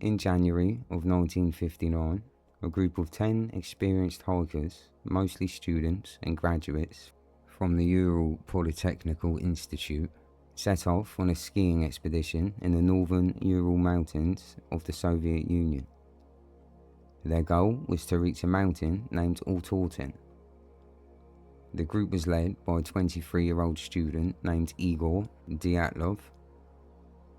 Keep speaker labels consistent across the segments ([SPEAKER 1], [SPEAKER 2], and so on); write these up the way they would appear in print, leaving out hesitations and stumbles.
[SPEAKER 1] in January of 1959, a group of 10 experienced hikers, mostly students and graduates from the Ural Polytechnical Institute, set off on a skiing expedition in the northern Ural Mountains of the Soviet Union. Their goal was to reach a mountain named Autorten. The group was led by a 23-year-old student named Igor Dyatlov.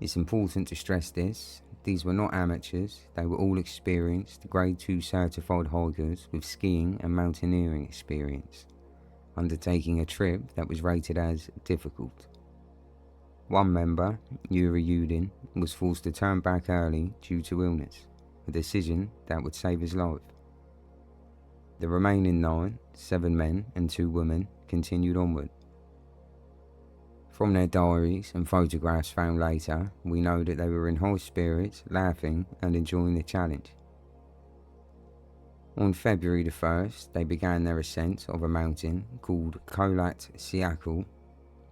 [SPEAKER 1] It's important to stress this, these were not amateurs, they were all experienced Grade 2 certified hikers with skiing and mountaineering experience, undertaking a trip that was rated as difficult. One member, Yuri Yudin, was forced to turn back early due to illness, a decision that would save his life. The remaining 9, 7 men and 2 women, continued onward. From their diaries and photographs found later, we know that they were in high spirits, laughing and enjoying the challenge. On February the 1st, they began their ascent of a mountain called Kholat Syakhl,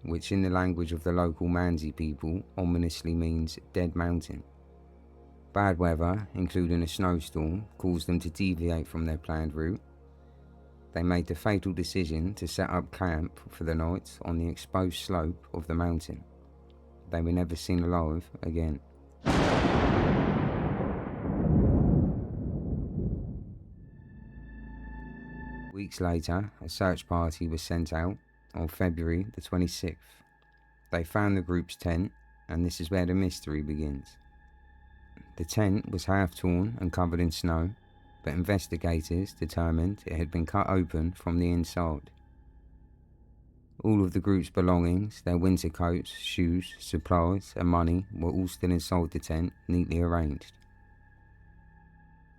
[SPEAKER 1] which in the language of the local Mansi people ominously means dead mountain. Bad weather, including a snowstorm, caused them to deviate from their planned route. They made the fatal decision to set up camp for the night on the exposed slope of the mountain. They were never seen alive again. Weeks later, a search party was sent out on February the 26th. They found the group's tent, and this is where the mystery begins. The tent was half torn and covered in snow, but investigators determined it had been cut open from the inside. All of the group's belongings, their winter coats, shoes, supplies and money were all still inside the tent, neatly arranged.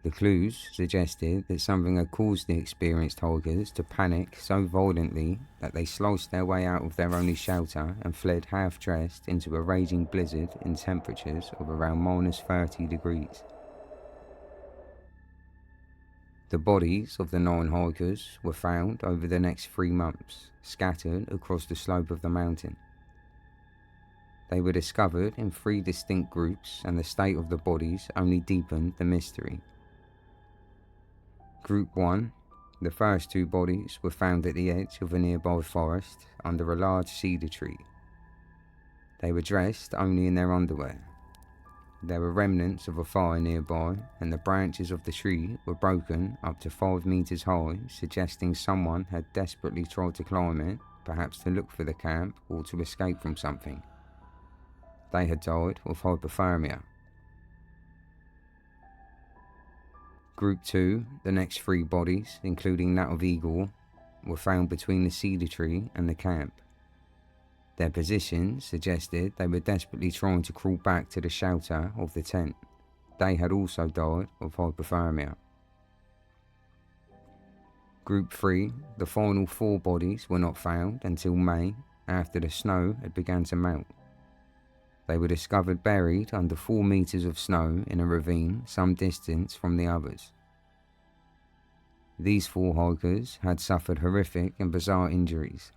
[SPEAKER 1] The clues suggested that something had caused the experienced hikers to panic so violently that they sliced their way out of their only shelter and fled half-dressed into a raging blizzard in temperatures of around -30 degrees. The bodies of the 9 hikers were found over the next 3 months, scattered across the slope of the mountain. They were discovered in 3 distinct groups, and the state of the bodies only deepened the mystery. Group 1, the first 2 bodies were found at the edge of a nearby forest under a large cedar tree. They were dressed only in their underwear. There were remnants of a fire nearby, and the branches of the tree were broken up to 5 meters high, suggesting someone had desperately tried to climb it, perhaps to look for the camp or to escape from something. They had died of hypothermia. Group 2, the next 3 bodies, including that of Igor, were found between the cedar tree and the camp. Their position suggested they were desperately trying to crawl back to the shelter of the tent. They had also died of hypothermia. Group 3, the final 4 bodies were not found until May, after the snow had begun to melt. They were discovered buried under 4 meters of snow in a ravine some distance from the others. These 4 hikers had suffered horrific and bizarre injuries.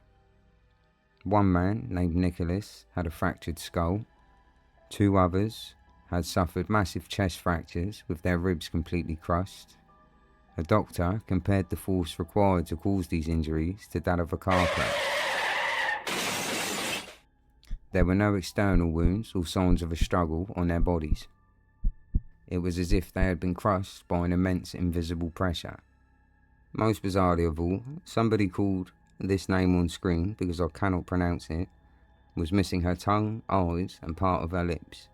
[SPEAKER 1] One man, named Nicholas, had a fractured skull. 2 others had suffered massive chest fractures with their ribs completely crushed. A doctor compared the force required to cause these injuries to that of a car crash. There were no external wounds or signs of a struggle on their bodies. It was as if they had been crushed by an immense invisible pressure. Most bizarrely of all, somebody called this name on screen, because I cannot pronounce it, was missing her tongue, eyes and part of her lips.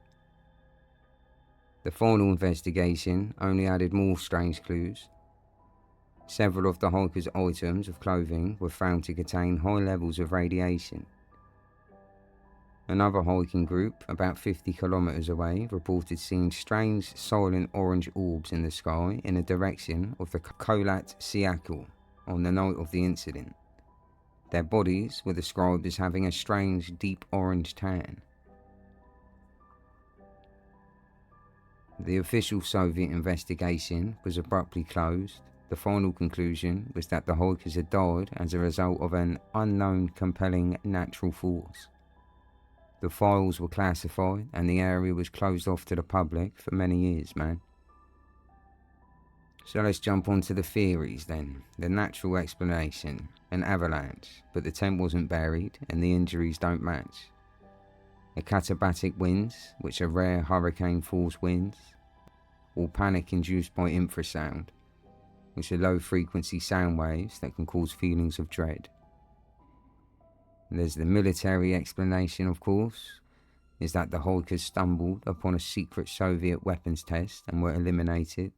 [SPEAKER 1] The final investigation only added more strange clues. Several of the hikers' items of clothing were found to contain high levels of radiation. Another hiking group, about 50 kilometers away, reported seeing strange, silent orange orbs in the sky in the direction of the Kholat Syakhl on the night of the incident. Their bodies were described as having a strange, deep orange tan. The official Soviet investigation was abruptly closed. The final conclusion was that the hikers had died as a result of an unknown compelling natural force. The files were classified and the area was closed off to the public for many years, man. So let's jump onto the theories then. The natural explanation, an avalanche, but the tent wasn't buried and the injuries don't match. A katabatic winds, which are rare hurricane force winds, or panic induced by infrasound, which are low frequency sound waves that can cause feelings of dread. There's the military explanation, of course, is that the hikers stumbled upon a secret Soviet weapons test and were eliminated.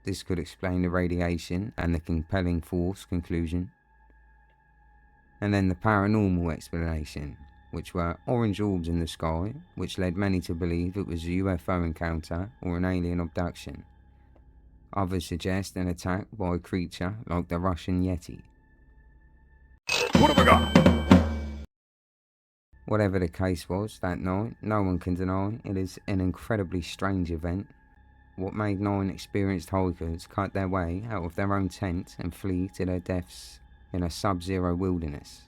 [SPEAKER 1] This could explain the radiation and the compelling force conclusion. And then the paranormal explanation, which were orange orbs in the sky, which led many to believe it was a UFO encounter or an alien abduction. Others suggest an attack by a creature like the Russian Yeti.
[SPEAKER 2] What have I got?
[SPEAKER 1] Whatever the case was that night, no one can deny it is an incredibly strange event. What made 9 experienced hikers cut their way out of their own tent and flee to their deaths in a sub-zero wilderness.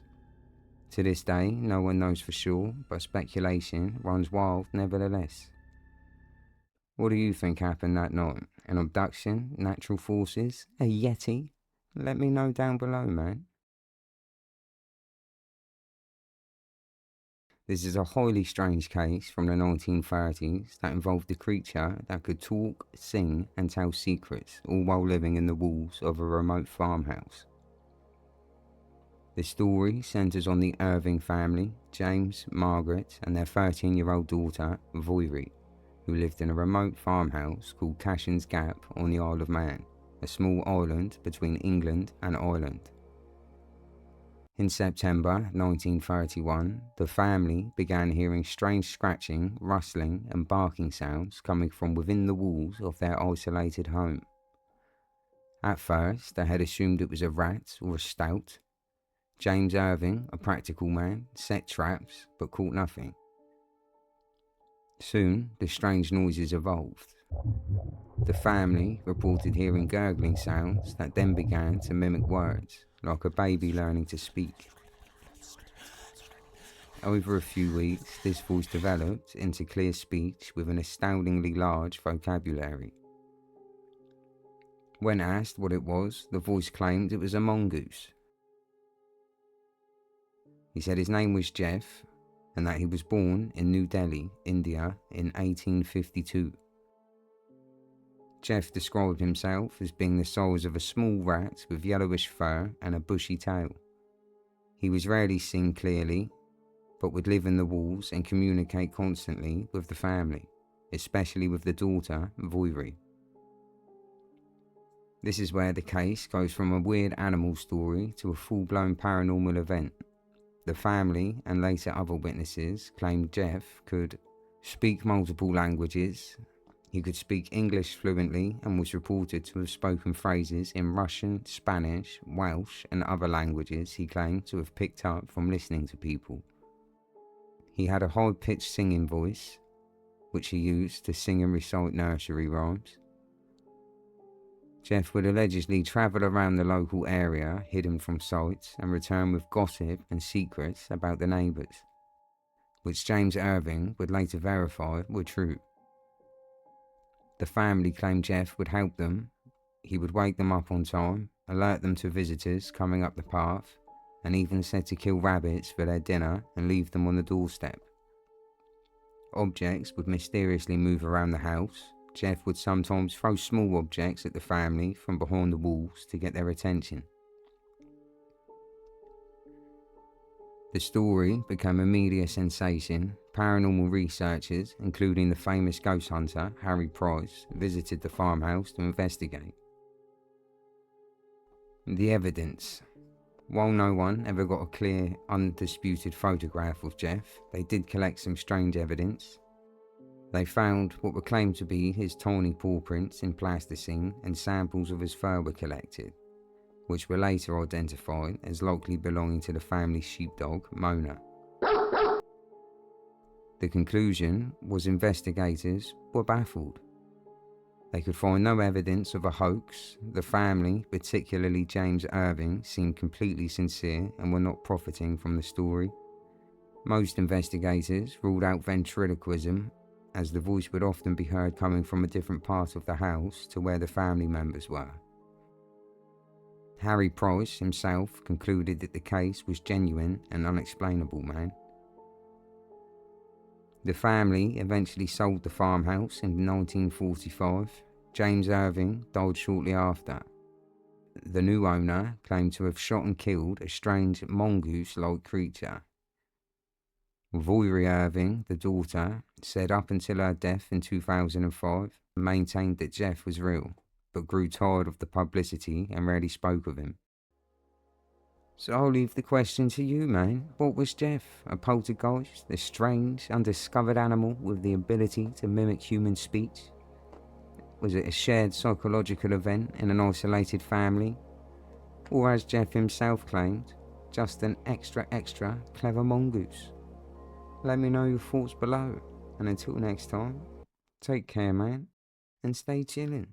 [SPEAKER 1] To this day, no one knows for sure, but speculation runs wild nevertheless. What do you think happened that night? An abduction? Natural forces? A Yeti? Let me know down below, man. This is a highly strange case from the 1930s that involved a creature that could talk, sing and tell secrets, all while living in the walls of a remote farmhouse. The story centres on the Irving family, James, Margaret and their 13-year-old daughter, Voiri, who lived in a remote farmhouse called Cashin's Gap on the Isle of Man, a small island between England and Ireland. In September 1931, the family began hearing strange scratching, rustling and barking sounds coming from within the walls of their isolated home. At first, they had assumed it was a rat or a stoat. James Irving, a practical man, set traps but caught nothing. Soon, the strange noises evolved. The family reported hearing gurgling sounds that then began to mimic words, like a baby learning to speak. Over a few weeks, this voice developed into clear speech with an astoundingly large vocabulary. When asked what it was, the voice claimed it was a mongoose. He said his name was Gef, and that he was born in New Delhi, India in 1852. Gef described himself as being the size of a small rat with yellowish fur and a bushy tail. He was rarely seen clearly, but would live in the walls and communicate constantly with the family, especially with the daughter, Voiri. This is where the case goes from a weird animal story to a full-blown paranormal event. The family and later other witnesses claimed Gef could speak multiple languages. He could speak English fluently and was reported to have spoken phrases in Russian, Spanish, Welsh and other languages he claimed to have picked up from listening to people. He had a high-pitched singing voice, which he used to sing and recite nursery rhymes. Gef would allegedly travel around the local area, hidden from sight, and return with gossip and secrets about the neighbours, which James Irving would later verify were true. The family claimed Gef would help them. He would wake them up on time, alert them to visitors coming up the path, and even said to kill rabbits for their dinner and leave them on the doorstep. Objects would mysteriously move around the house. Gef would sometimes throw small objects at the family from behind the walls to get their attention. The story became a media sensation. Paranormal researchers, including the famous ghost hunter Harry Price, visited the farmhouse to investigate. The evidence. While no one ever got a clear, undisputed photograph of Gef, they did collect some strange evidence. They found what were claimed to be his tiny paw prints in plasticine, and samples of his fur were collected, which were later identified as likely belonging to the family's sheepdog, Mona. The conclusion was investigators were baffled. They could find no evidence of a hoax. The family, particularly James Irving, seemed completely sincere and were not profiting from the story. Most investigators ruled out ventriloquism, as the voice would often be heard coming from a different part of the house to where the family members were. Harry Price himself concluded that the case was genuine and unexplainable, man. The family eventually sold the farmhouse in 1945. James Irving died shortly after. The new owner claimed to have shot and killed a strange mongoose-like creature. Voiri Irving, the daughter, said up until her death in 2005, maintained that Gef was real, but grew tired of the publicity and rarely spoke of him. So I'll leave the question to you, man. What was Gef? A poltergeist? A strange, undiscovered animal with the ability to mimic human speech? Was it a shared psychological event in an isolated family? Or, as Gef himself claimed, just an extra clever mongoose? Let me know your thoughts below, and until next time, take care, man, and stay chillin'.